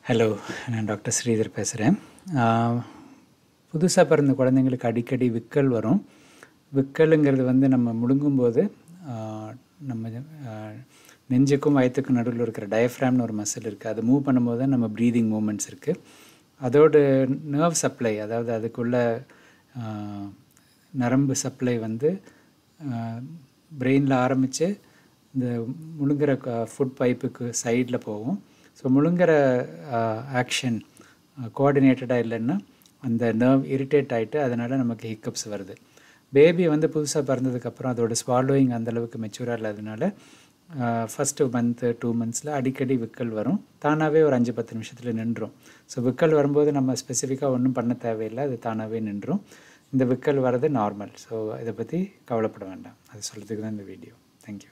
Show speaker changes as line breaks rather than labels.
Hello, நான் doctor Sridhar பேசுகிறேன். புதுசாக பிறந்த குழந்தைங்களுக்கு அடிக்கடி விக்கல் வரும். விக்கலுங்கிறது நம்ம முழுங்கும்போது நம்ம நெஞ்சுக்கும் வயிற்றுக்கும் நடுவில் இருக்கிற டயஃப்ராம்னு ஒரு மசில் இருக்குது. அது மூவ் பண்ணும்போது தான் நம்ம ப்ரீதிங் மூமெண்ட்ஸ் இருக்குது. அதோட நர்வ் சப்ளை, அதாவது அதுக்குள்ள நரம்பு சப்ளை பிரெயினில் ஆரம்பித்து இந்த முழுங்குற ஃபுட் பைப்புக்கு சைடில் போகும். ஸோ முழுங்குற ஆக்ஷன் கோஆர்டினேட்டடாக இல்லைன்னா அந்த நர்வ் இரிட்டேட் ஆகிட்டு அதனால் நமக்கு ஹிக்கப்ஸ் வருது. பேபி புதுசாக பிறந்ததுக்கப்புறம் அதோட ஸ்வாலோயிங் அந்தளவுக்கு மெச்சூராக இல்லாததுனால ஃபஸ்ட்டு மந்த்து 2 மந்த்ஸில் அடிக்கடி விக்கல் வரும். தானாகவே ஒரு 5-10 நிமிஷத்தில் நின்றும். ஸோ விக்கல் வரும்போது நம்ம ஸ்பெசிஃபிக்காக ஒன்றும் பண்ண தேவையில்லை, அது தானாகவே நின்றும். இந்த விக்கல் வர்றது நார்மல். ஸோ இதை பற்றி கவலைப்பட வேண்டாம். அது சொல்கிறதுக்கு தான் இந்த வீடியோ. தேங்க்யூ.